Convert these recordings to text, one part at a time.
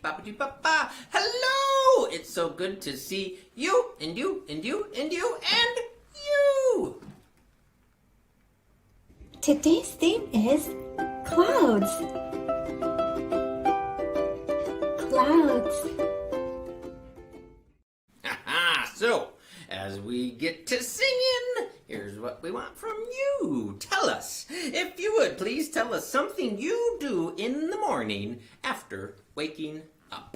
Ba-ba-dee-ba-ba. Hello! It's so good to see you, and you, and you, and you, and you! Today's theme is clouds. Clouds. So, as we get to singing, here's what we want from you. Tell us, if you would, please tell us something you do in the morning after waking up.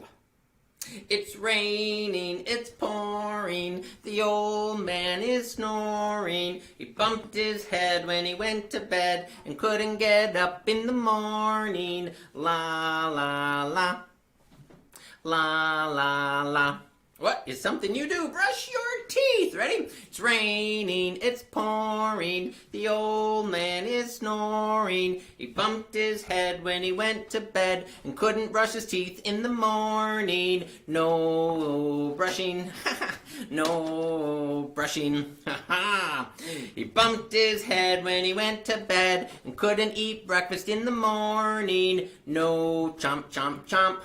It's raining, it's pouring, the old man is snoring. He bumped his head when he went to bed and couldn't get up in the morning. La, la, la, la, la, la. What is something you do? Brush your teeth. Ready? It's raining, it's pouring, the old man is snoring. He bumped his head when he went to bed and couldn't brush his teeth in the morning. No brushing, no brushing. He bumped his head when he went to bed and couldn't eat breakfast in the morning. No chomp, chomp, chomp.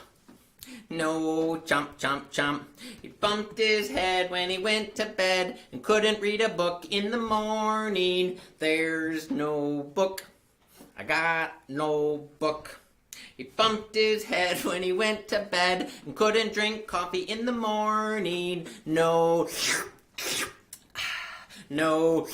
No chomp, chomp, chomp. He bumped his head when he went to bed and couldn't read a book in the morning. There's no book. I got no book. He bumped his head when he went to bed and couldn't drink coffee in the morning. No. No.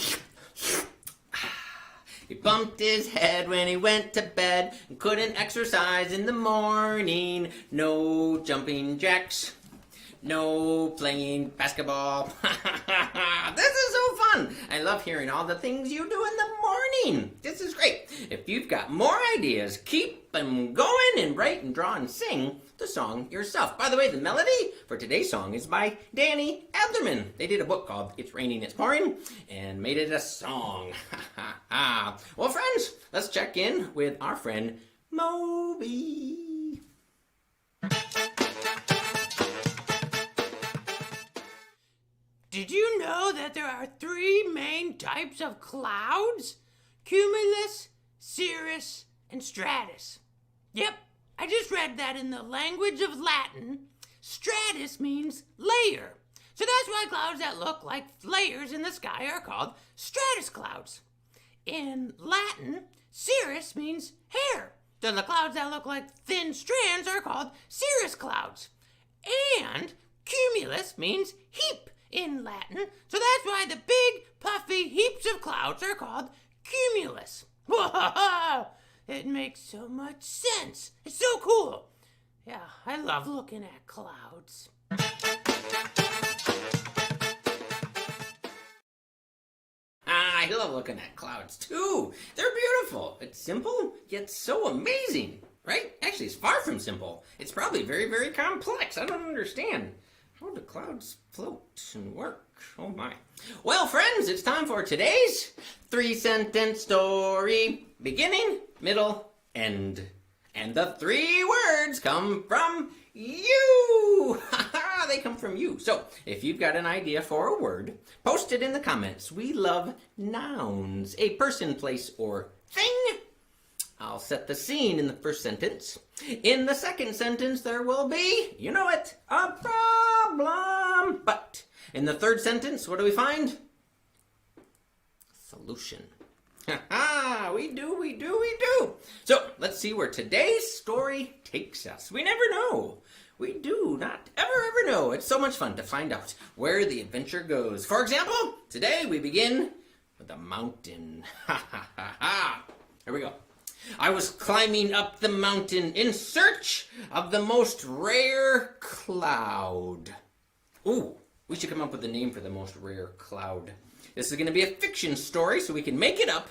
He bumped his head when he went to bed and couldn't exercise in the morning. No jumping jacks. No playing basketball. This is so fun. I love hearing all the things you do in the morning. This is great. If you've got more ideas, keep them going and write and draw and sing the song yourself. By the way, the melody for today's song is by Danny Adlerman. They did a book called It's Raining, It's Pouring and made it a song. Well, friends, let's check in with our friend Moby. Did you know that there are three main types of clouds? Cumulus, cirrus, and stratus. Yep, I just read that in the language of Latin. Stratus means layer. So that's why clouds that look like layers in the sky are called stratus clouds. In Latin, cirrus means hair. So the clouds that look like thin strands are called cirrus clouds. And cumulus means heap in Latin, so that's why the big, puffy heaps of clouds are called cumulus. Whoa! It makes so much sense. It's so cool. Yeah, I love looking at clouds. I love looking at clouds too. They're beautiful. It's simple, yet so amazing. Right? Actually, it's far from simple. It's probably very, very complex. I don't understand. How do clouds float and work? Oh my. Well, friends, it's time for today's 3-sentence story. Beginning, middle, end. And the 3 words come from you. They come from you. So, if you've got an idea for a word, post it in the comments. We love nouns. A person, place, or thing. I'll set the scene in the first sentence. In the second sentence, there will be, you know it, a problem. But in the third sentence, what do we find? Solution. We do. So let's see where today's story takes us. We never know. We do not ever know. It's so much fun to find out where the adventure goes. For example, today we begin with a mountain. Here we go. I was climbing up the mountain in search of the most rare cloud. Ooh, we should come up with a name for the most rare cloud. This is going to be a fiction story, so we can make it up.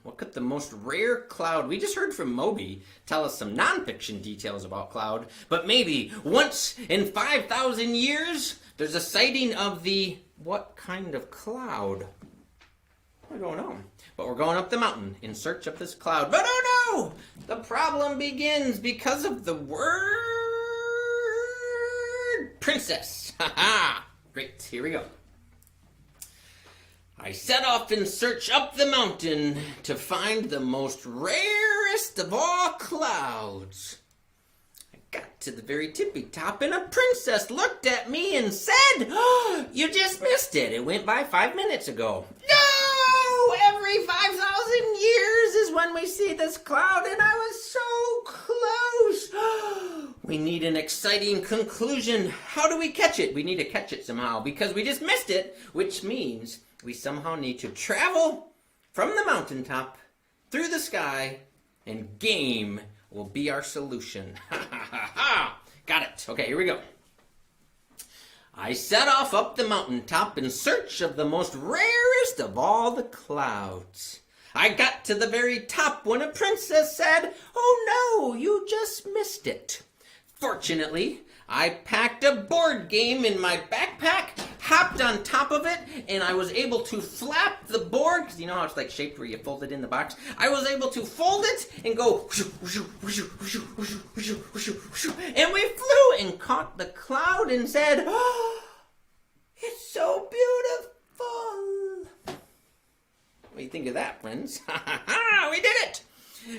What could the most rare cloud? We just heard from Moby tell us some nonfiction details about cloud, but maybe once in 5,000 years, there's a sighting of the what kind of cloud? I don't know. But we're going up the mountain in search of this cloud. But oh no! The problem begins because of the word princess. Ha! Great, here we go. I set off in search up the mountain to find the most rarest of all clouds. I got got to the very tippy top, and a princess looked at me and said, "Oh, you just missed it. It went by 5 minutes ago." No! Every 5,000 years is when we see this cloud, and I was so close. We need an exciting conclusion. How do we catch it? We need to catch it somehow, because we just missed it, which means we somehow need to travel from the mountaintop through the sky, and game will be our solution. Got it. Okay, here we go. I set off up the mountaintop in search of the most rarest of all the clouds. I got to the very top when a princess said, "Oh no, you just missed it." Fortunately, I packed a board game in my backpack, hopped on top of it, and I was able to flap the board, because you know how it's like shaped where you fold it in the box? I was able to fold it and go, and we flew and caught the cloud and said, "Oh, it's so beautiful." What do you think of that, friends? We did it!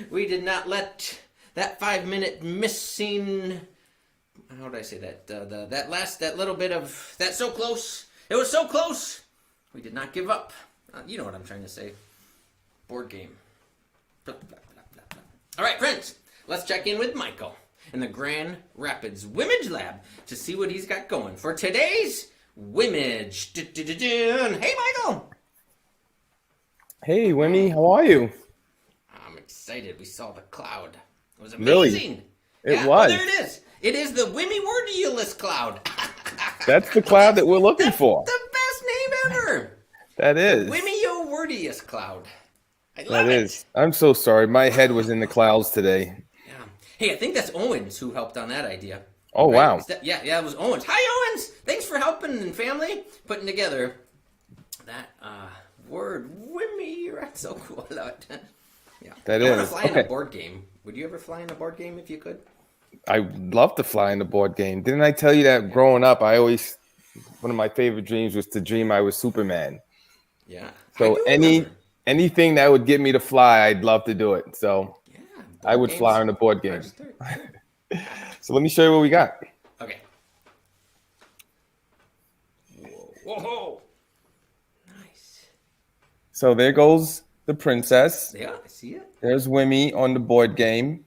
We did not let that 5-minute missing... How did I say that? That little bit of that so close. It was so close. We did not give up. You know what I'm trying to say. Board game. Blah, blah, blah, blah, blah. All right, friends. Let's check in with Michael in the Grand Rapids Wimage Lab to see what he's got going for today's Wimage. Hey, Michael. Hey, Wimee. How are you? I'm excited. We saw the cloud. It was Really? amazing. It was. Oh, there it is. It is the Wimee Wordulus cloud. That's the cloud that we're looking for. The best name ever. That is. Wimee Wordius cloud. I love That it. is. I'm so sorry. My head was in the clouds today. Yeah. Hey, I think that's Owens who helped on that idea. Oh, Right? wow. Yeah, it was Owens. Hi, Owens. Thanks for helping and family putting together that word Wimee. That's so cool. I love it. Yeah. That I want to is. fly in Okay. a board game. Would you ever fly in a board game if you could? I love to fly in the board game. Didn't I tell you that growing up, one of my favorite dreams was to dream I was Superman. Yeah. So anything that would get me to fly, I'd love to do it. So Yeah, I would board fly games on the board game. registered. So let me show you what we got. Okay. Whoa. Nice. So there goes the princess. Yeah, I see it. There's Wimee on the board game.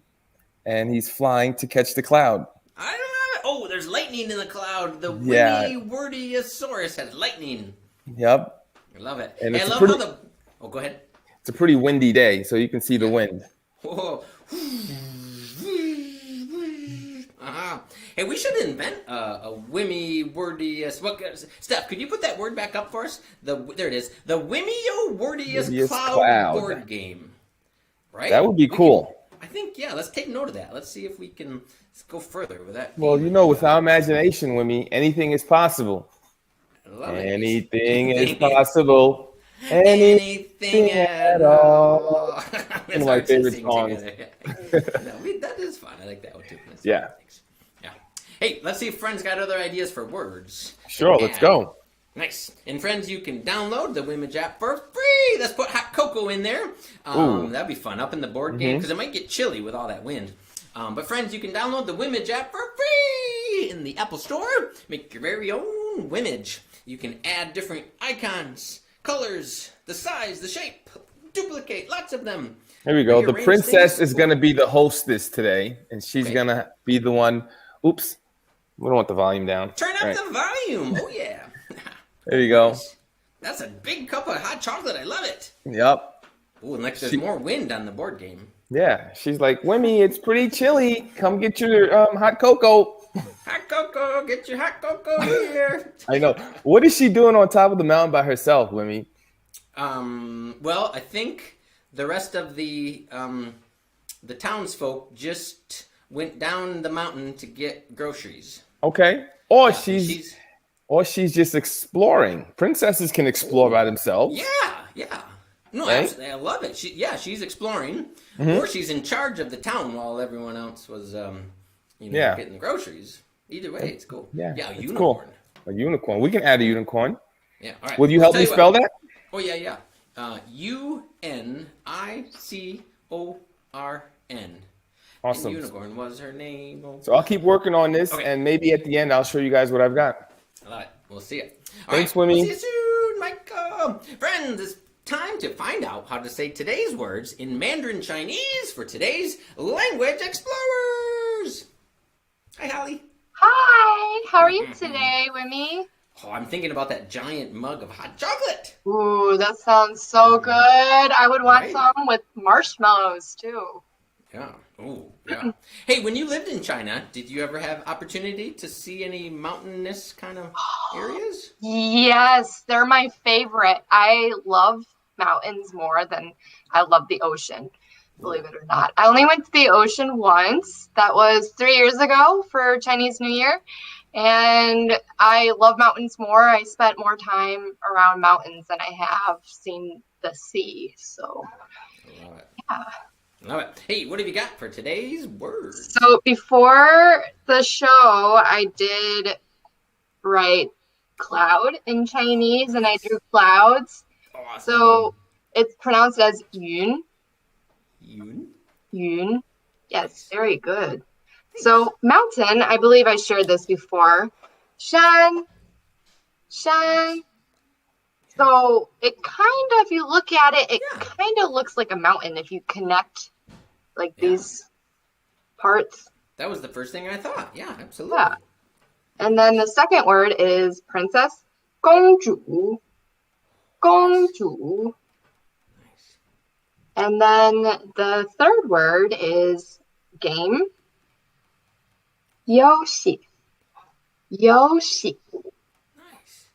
And he's flying to catch the cloud. I don't know. Oh, there's lightning in the cloud. The Yeah. Wimee Wordiosaurus has lightning. Yep. I love it. And Hey, I it's love pretty- how the... Oh, go ahead. It's a pretty windy day, so you can see the wind. Whoa. Uh-huh. Hey, we should invent a Wimee Wordius... Steph, could you put that word back up for us? There it is. The Wimeo Wordius Wordius Cloud Cloud. board game. Right? That would be cool. I think, yeah, let's take note of that. Let's see if we can go further with that. Well, you know, with our imagination, Wimee, anything is possible. I love it. Anything is possible. Anything at all. That's One of my hard to favorite sing songs. together. That is fun. I like that one too. That's Yeah. fun. Thanks. Yeah. Hey, let's see if friends got other ideas for words. Sure, let's Yeah. go. Nice. And friends, you can download the Wimage app for free. Let's put hot cocoa in there. Ooh. That'd be fun up in the board game because it might get chilly with all that wind. But friends, you can download the Wimage app for free in the Apple Store. Make your very own Wimage. You can add different icons, colors, the size, the shape, duplicate, lots of them. Here we go. The Rearrange princess things. is going to be the hostess today, and she's Okay. going to be the one. Oops. We don't want the volume down. Turn up All right. the volume. Oh, yeah. There you go. That's a big cup of hot chocolate. I love it. Yep. Ooh, and like there's more wind on the board game. Yeah. She's like, Wimee, it's pretty chilly. Come get your hot cocoa. Hot cocoa, get your hot cocoa here. I know. What is she doing on top of the mountain by herself, Wimee? Well, I think the rest of the townsfolk just went down the mountain to get groceries. Okay. Or And she's just exploring. Princesses can explore by themselves. yeah. No, Right? absolutely, I love it. She's exploring, or she's in charge of the town while everyone else was, Yeah. getting the groceries. Either way, it's cool. Yeah, a it's unicorn. cool. A unicorn. We can add a unicorn. Yeah, all right. Will you I'll help tell me what. spell that? Oh yeah. Unicorn. Awesome. Unicorn was her name. So I'll keep working on this, Okay. and maybe at the end I'll show you guys what I've got. I love it. We'll see you. Thanks, We'll Wimee. see you soon, Michael. Friends, it's time to find out how to say today's words in Mandarin Chinese for today's Language Explorers. Hi, Holly. Hi, how are you today, Wimee? Oh, I'm thinking about that giant mug of hot chocolate. Ooh, that sounds so good. I would want Right. some with marshmallows too. Yeah. Oh, yeah. Hey, when you lived in China, did you ever have opportunity to see any mountainous kind of areas? Yes, they're my favorite. I love mountains more than I love the ocean, believe it or not. I only went to the ocean once. That was 3 years ago for Chinese New Year. And I love mountains more. I spent more time around mountains than I have seen the sea. So, I love it. yeah. Love it. Hey, what have you got for today's words? So before the show, I did write cloud in Chinese, and I drew clouds. Awesome. So it's pronounced as yun. Yun? Yun. Yes, very good. So mountain, I believe I shared this before. Shan. Shan. So it kind of, if you look at it, it Yeah. kind of looks like a mountain if you connect like Yeah. these parts. That was the first thing I thought. Yeah, absolutely. Yeah. And then the second word is princess. 公主. 公主. Nice. And then the third word is game. 游戏. 游戏. Nice.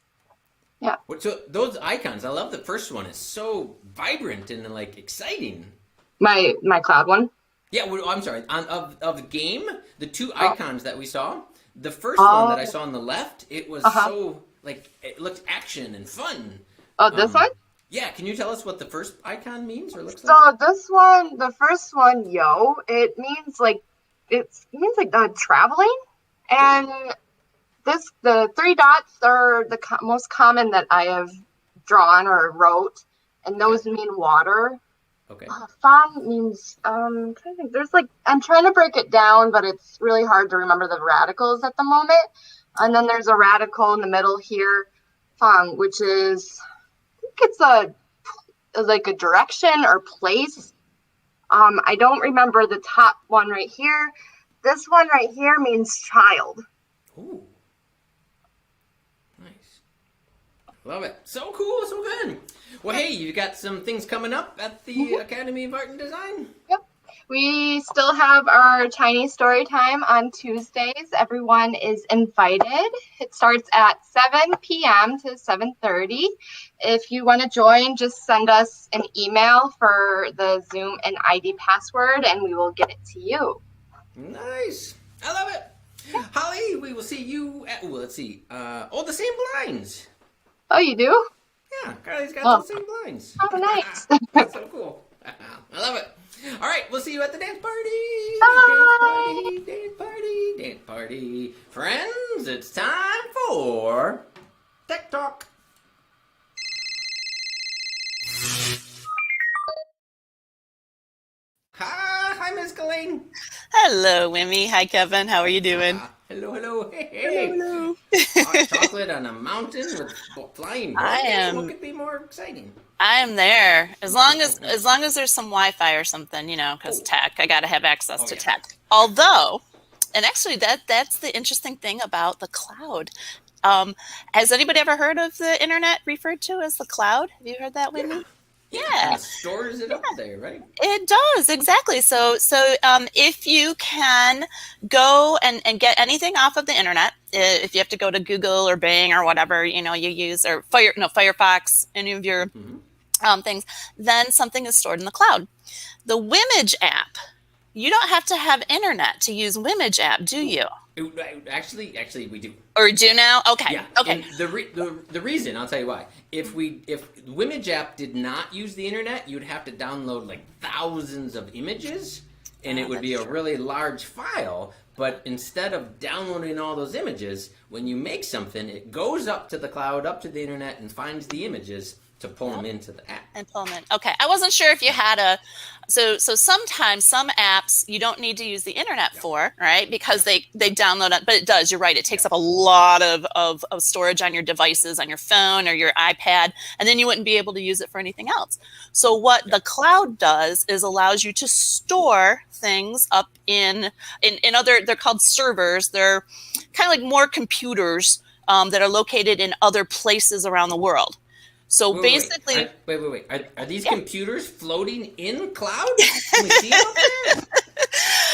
Yeah. So those icons, I love the first one. It's so vibrant and like exciting. My cloud one. Yeah, well, I'm sorry. Of the game, the two Oh. icons that we saw, the first one that I saw on the left, it was Uh-huh. so like it looked action and fun. Oh, this one? Yeah, can you tell us what the first icon means or looks So like? this one, the first one, yo, it means like traveling, and the three dots are the most common that I have drawn or wrote, and those mean water. Okay. Fan means I'm trying to think. I'm trying to break it down, but it's really hard to remember the radicals at the moment. And then there's a radical in the middle here, fang, which is I think it's like a direction or place. I don't remember the top one right here. This one right here means child. Ooh. Nice. Love it. So cool, so good. Well, hey, you got some things coming up at the Academy of Art and Design? Yep. We still have our Chinese story time on Tuesdays. Everyone is invited. It starts at 7 p.m. to 7:30. If you want to join, just send us an email for the Zoom and ID password, and we will get it to you. Nice. I love it. Holly, we will see you at, let's see, the same blinds. Oh, you do? Yeah, Carly's got Oh. the same blinds. Oh, nice. That's so cool. I love it. All right, we'll see you at the dance party. Bye. Dance party, dance party, dance party. Friends, it's time for Tech Talk. Hi, Miss Colleen. Hello, Wimee. Hi, Kevin. How are you doing? Hello. Hey. Hello. Hot chocolate on a mountain with flying I birds. am- What could be more exciting? I am there. As long as there's some Wi-Fi or something, because tech. I got to have access Oh, to yeah. tech. Although, and actually, that's the interesting thing about the cloud. Has anybody ever heard of the internet referred to as the cloud? Have you heard that, Wimee? Yeah. It stores it up there, right? It does, exactly. So if you can go and get anything off of the internet, if you have to go to Google or Bing or whatever, you use, or Firefox, any of your things, then something is stored in the cloud. The Wimage app, you don't have to have internet to use Wimage app, do you? Actually, we do. Or do now? Okay. Yeah. Okay. And the reason, I'll tell you why. If Wimage app did not use the internet, you'd have to download like thousands of images, and it would be a really large file. But instead of downloading all those images, when you make something, it goes up to the cloud, up to the internet, and finds the images to pull them into the app. And pull them in. Okay, I wasn't sure if you had a. So sometimes some apps you don't need to use the internet for, right? Because they download it, but it does. You're right. It takes up a lot of storage on your devices, on your phone or your iPad, and then you wouldn't be able to use it for anything else. So what the cloud does is allows you to store things up in other. They're called servers. They're kind of like more computers that are located in other places around the world. So basically, wait. Are these computers floating in cloud? Can we see them up there?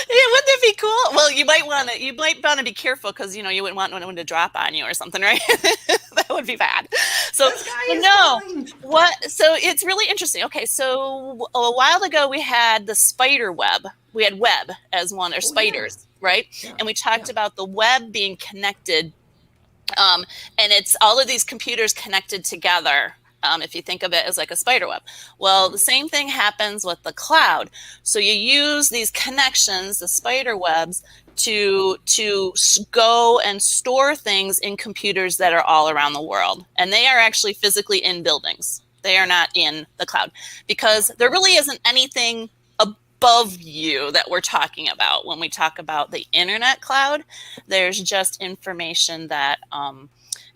Yeah, wouldn't that be cool? Well, you might want to be careful because you wouldn't want one to drop on you or something, right? That would be bad. So So it's really interesting. Okay, so a while ago we had the spider web. We had web as one, or spiders, right? Yeah. And we talked about the web being connected, and it's all of these computers connected together. If you think of it as like a spider web. Well, the same thing happens with the cloud. So you use these connections, the spider webs, to go and store things in computers that are all around the world. And they are actually physically in buildings. They are not in the cloud because there really isn't anything above you that we're talking about when we talk about the internet cloud. There's just information that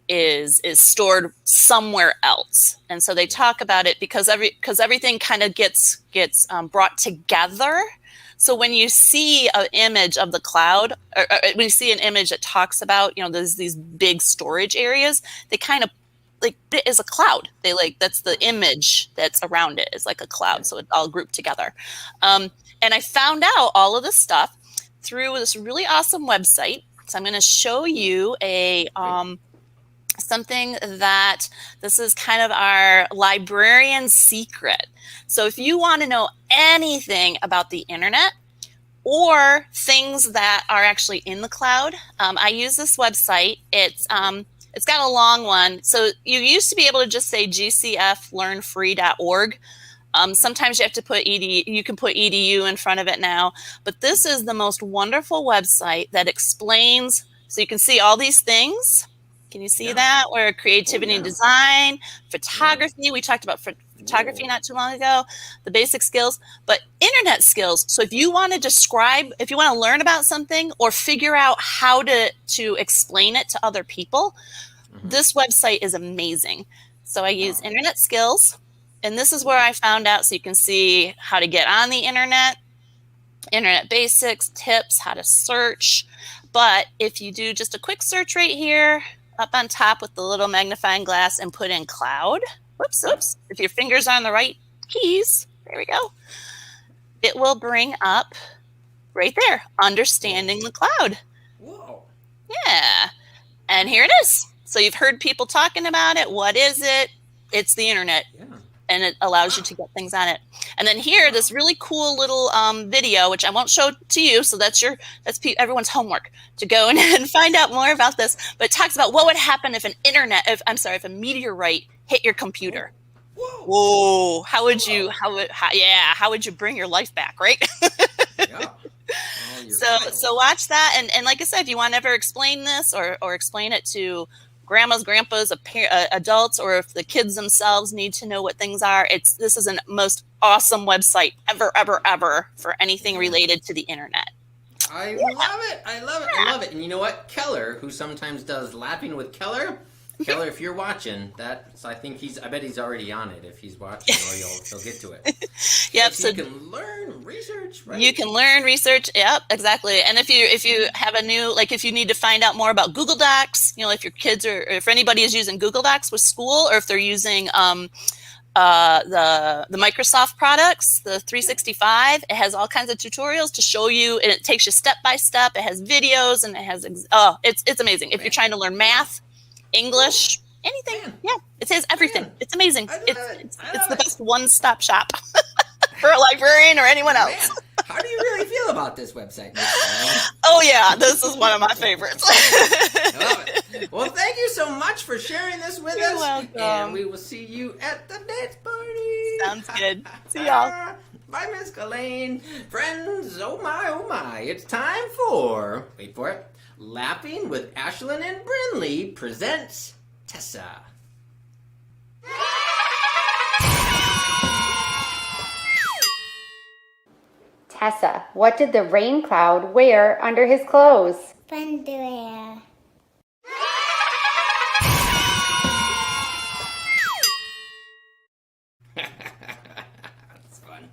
is stored somewhere else, and so they talk about it because everything kind of gets brought together. So when you see an image of the cloud, or when you see an image that talks about there's these big storage areas, they kind of like it is a cloud. That's the image that's around it is like a cloud, so it all grouped together. And I found out all of this stuff through this really awesome website. So I'm going to show you something that this is kind of our librarian's secret. So if you want to know anything about the internet or things that are actually in the cloud, I use this website. It's got a long one. So you used to be able to just say gcflearnfree.org. Sometimes you have to put edu. You can put edu in front of it now, but this is the most wonderful website that explains. So you can see all these things. Can you see that? Where creativity and design, photography. We talked about photography not too long ago, the basic skills, but internet skills. So if you want to describe, if you want to learn about something or figure out how to explain it to other people, this website is amazing. So I use internet skills, and this is where I found out. So you can see how to get on the internet basics, tips, how to search. But if you do just a quick search right here, up on top with the little magnifying glass and put in cloud. Whoops. If your fingers are on the right keys, there we go. It will bring up right there, understanding the cloud. Whoa. Yeah. And here it is. So you've heard people talking about it. What is it? It's the internet. Yeah. And it allows you to get things on it. And then here, this really cool little video, which I won't show to you. So that's everyone's homework to go and find out more about this. But it talks about what would happen if a meteorite hit your computer. Whoa! How would you bring your life back, right? Yeah. So watch that, and like I said, if you want to ever explain this or explain it to grandmas, grandpas, adults, or if the kids themselves need to know what things are, this is a most awesome website ever for anything related to the internet. I love it. And you know what? Keller, who sometimes does Laughing with Keller, if you're watching that, I bet he's already on it if he's watching, or he'll get to it. Yep. So you can learn research, right? You can learn research. Yep, exactly. And if you have if you need to find out more about Google Docs, if your kids or if anybody is using Google Docs with school, or if they're using the Microsoft products, the 365, it has all kinds of tutorials to show you, and it takes you step by step. It has videos, and it has it's amazing. If you're trying to learn math, English, anything, it says everything. It's amazing. It's the best one-stop shop for a librarian or anyone else. How do you really feel about this website, Miss? Oh yeah, this is one of my favorites. I love it. Well, thank you so much for sharing this with us. You're welcome. And we will see you at the dance party. Sounds good. See y'all. Bye, Miss Colleen. Friends, oh my, it's time for, wait for it, Laughing with Ashlyn and Brinley presents Tessa. Tessa, what did the rain cloud wear under his clothes? Underwear. That's fun.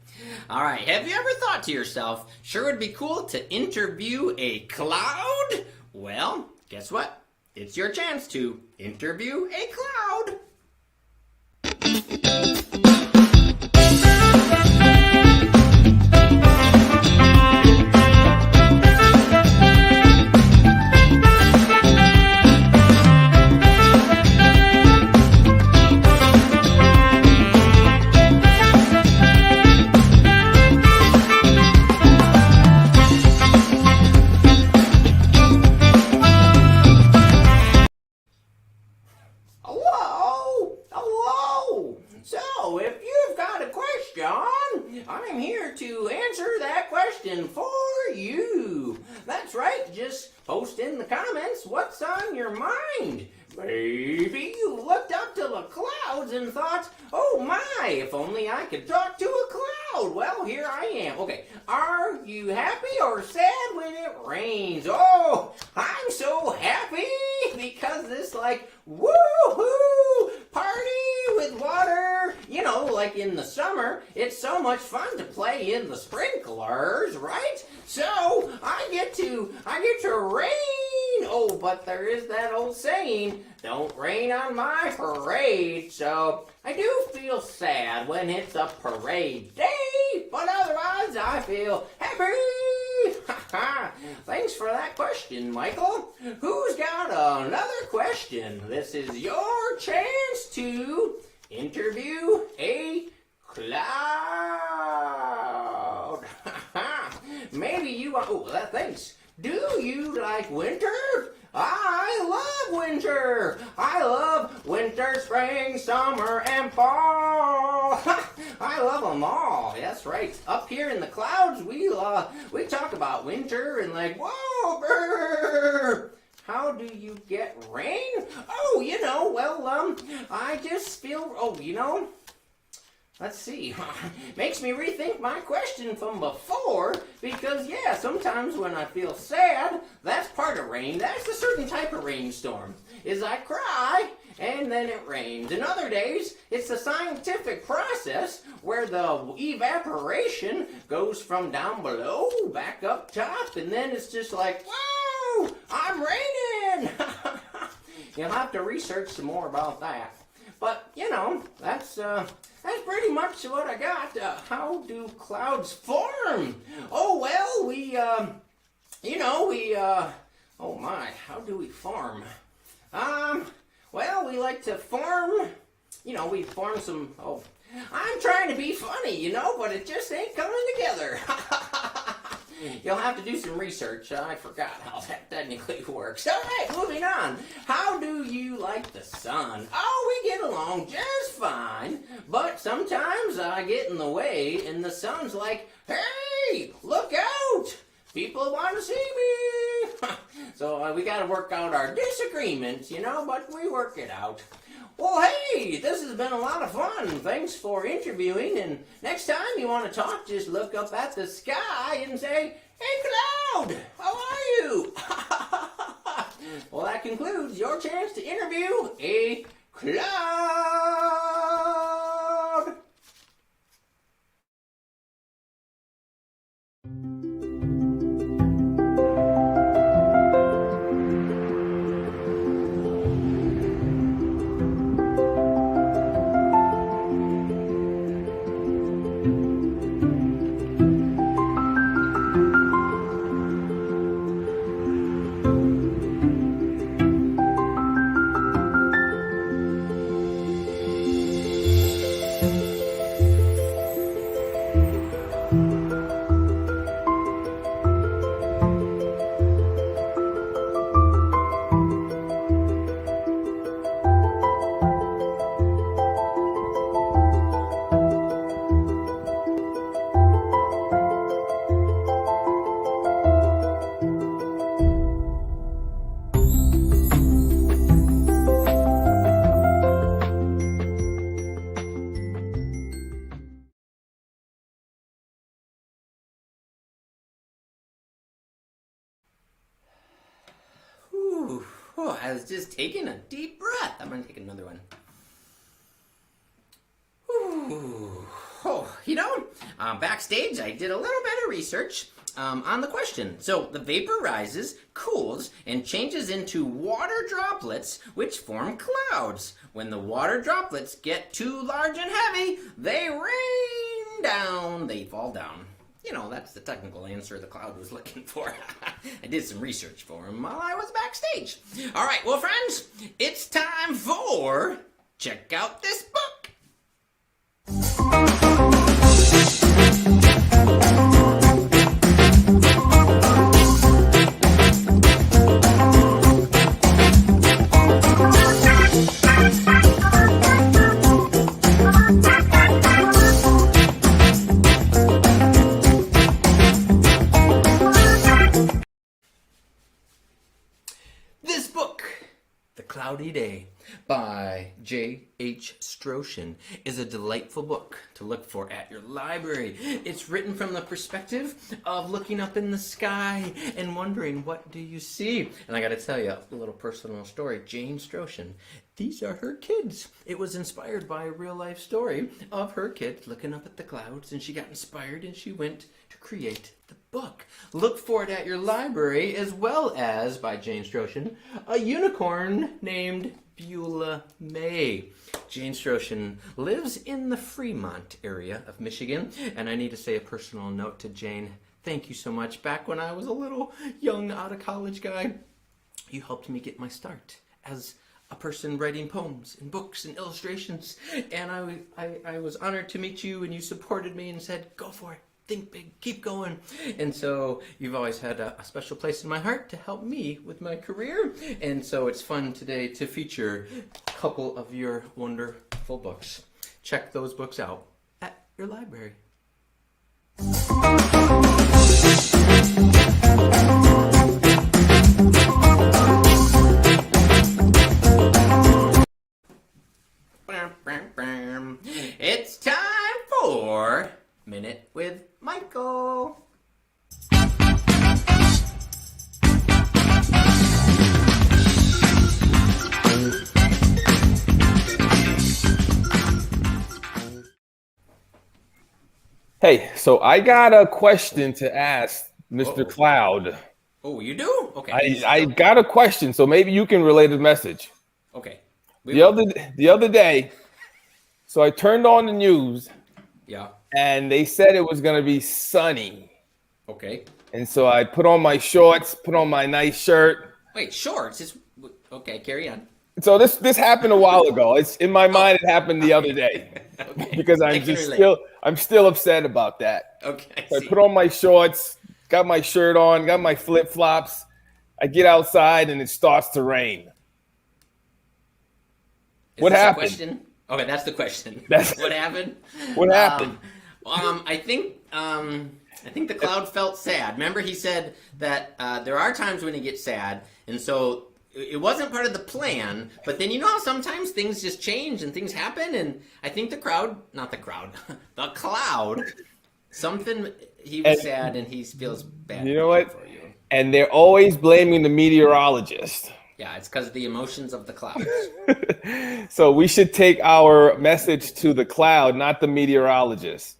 All right, have you ever thought to yourself, sure would be cool to interview a cloud? Well, guess what? It's your chance to interview a cloud. Hello? Hello? So, if you've got a question, I'm here to answer that question for you. That's right, just post in the comments what's on your mind. Maybe you looked up to the clouds and thought, oh my, if only I could talk to a cloud. Well, here I am. Okay, are you happy or sad when it rains? Oh, I'm so happy because it's like, woo-hoo, party with water. You know, like in the summer, it's so much fun to play in the sprinklers, right? So, I get to rain. Oh, but there is that old saying, don't rain on my parade. So, I do feel sad when it's a parade day, but otherwise I feel happy. Thanks for that question, Michael. Who's got another question? This is your chance to interview a cloud. Maybe you want, thanks. Do you like winter? I love winter. I love winter, spring, summer, and fall. I love them all. That's right. Up here in the clouds, we talk about winter and like, whoa, brr. How do you get rain? Oh, I just feel, let's see. Makes me rethink my question from before because, yeah, sometimes when I feel sad, that's part of rain. That's a certain type of rainstorm, is I cry and then it rains. In other days, it's a scientific process where the evaporation goes from down below back up top and then it's just like, whoa, I'm raining. You'll have to research some more about that. But, that's pretty much what I got. How do clouds form? Oh, well, oh my, how do we form? Well, we like to form, we form some, I'm trying to be funny, but it just ain't coming together. You'll have to do some research. I forgot how that technically works. All right, moving on. How do you like the sun? Oh, we get along just fine, but sometimes I get in the way, and the sun's like, hey, look out! People want to see me! So we got to work out our disagreements, but we work it out. Well, hey, this has been a lot of fun. Thanks for interviewing, and next time you want to talk, just look up at the sky and say, hey, cloud, how are you? Well, that concludes your chance to interview a cloud. Oh, I was just taking a deep breath. I'm going to take another one. Ooh. Oh, backstage I did a little bit of research on the question. So the vapor rises, cools, and changes into water droplets, which form clouds. When the water droplets get too large and heavy, they rain down. They fall down. That's the technical answer the cloud was looking for. I did some research for him while I was backstage. All right, well, friends, it's time for Check Out This Book. This book, The Cloudy Day, by J.H. Stroshin, is a delightful book to look for at your library. It's written from the perspective of looking up in the sky and wondering, what do you see? And I got to tell you a little personal story. Jane Stroshin, these are her kids. It was inspired by a real-life story of her kids looking up at the clouds, and she got inspired and she went to create the book. Look for it at your library, as well as, by Jane Stroshin, a unicorn named Beulah May. Jane Stroshin lives in the Fremont area of Michigan, and I need to say a personal note to Jane. Thank you so much. Back when I was a little young, out-of-college guy, you helped me get my start as a person writing poems and books and illustrations, and I was honored to meet you, and you supported me and said, go for it. Think big, keep going. And so you've always had a special place in my heart to help me with my career. And so it's fun today to feature a couple of your wonderful books. Check those books out at your library. It's time for Minute with Michael. Hey, so I got a question to ask Mr. Cloud. Oh, you do? Okay. I got a question, so maybe you can relay the message. Okay. The other day, so I turned on the news. Yeah. And they said it was going to be sunny. Okay. And so I put on my shorts, put on my nice shirt. Wait, shorts? Okay, carry on. So this happened a while ago. It's in my mind. It happened the other day. Okay. Because I'm still upset about that. Okay. So I put on my shorts, got my shirt on, got my flip-flops. I get outside and it starts to rain. What happened? Question? Okay, that's the question. What happened? What happened? I think the cloud felt sad. Remember, he said that there are times when he gets sad, and so it wasn't part of the plan. But then you know how sometimes things just change and things happen, and I think the cloud, something. He was sad, and he feels bad. You know what? For you. And they're always blaming the meteorologist. Yeah, it's because of the emotions of the clouds. So we should take our message to the cloud, not the meteorologist.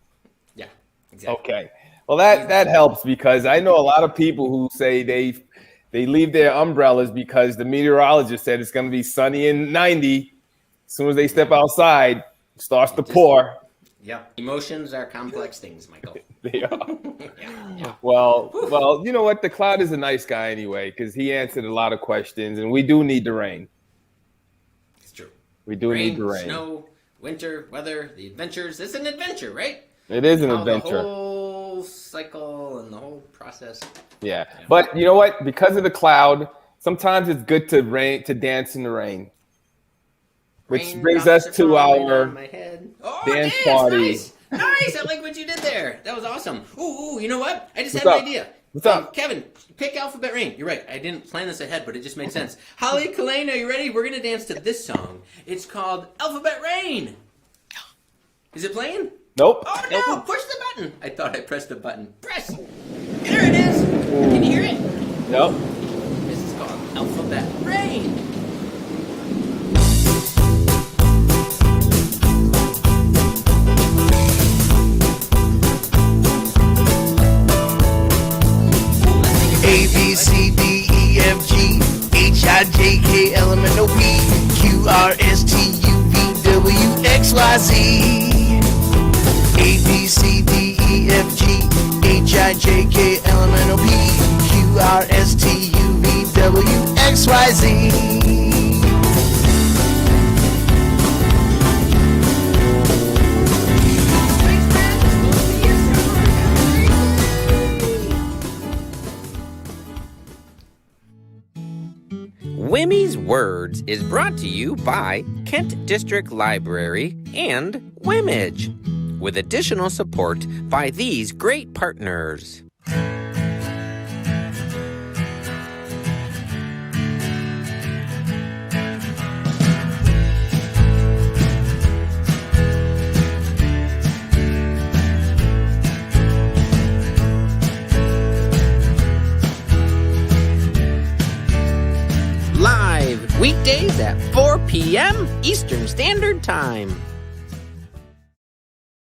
Yeah, exactly. Okay. Well, that helps, because I know a lot of people who say they leave their umbrellas because the meteorologist said it's going to be sunny and 90. As soon as they step outside, it starts to pour. Yeah, emotions are complex things, Michael. They are. Yeah. Well, you know what? The cloud is a nice guy anyway, because he answered a lot of questions, and we do need the rain. It's true. We do need the rain. Snow, winter, weather, the adventures. It's an adventure, right? It is an adventure. The whole cycle and the whole process. Yeah. But you know what? Because of the cloud, sometimes it's good to dance in the rain. Which brings us to our dance party. Nice. I like what you did there. That was awesome. Ooh, you know what? I just had What's an idea. What's up? Kevin, pick Alphabet Rain. You're right. I didn't plan this ahead, but it just made sense. Holly, Kalaine, are you ready? We're going to dance to this song. It's called Alphabet Rain. Is it playing? Nope. Oh, no. Nope. Push the button. I thought I pressed the button. Press. There it is. Can you hear it? Nope. This is called Alphabet Rain. H-I-J-K-L-M-N-O-P Q-R-S-T-U-V-W-X-Y-Z A-B-C-D-E-F-G H-I-J-K-L-M-N-O-P Q-R-S-T-U-V-W-X-Y-Z. Wimee's Words is brought to you by Kent District Library and Wimage, with additional support by these great partners. Live weekdays at 4 p.m. Eastern Standard Time.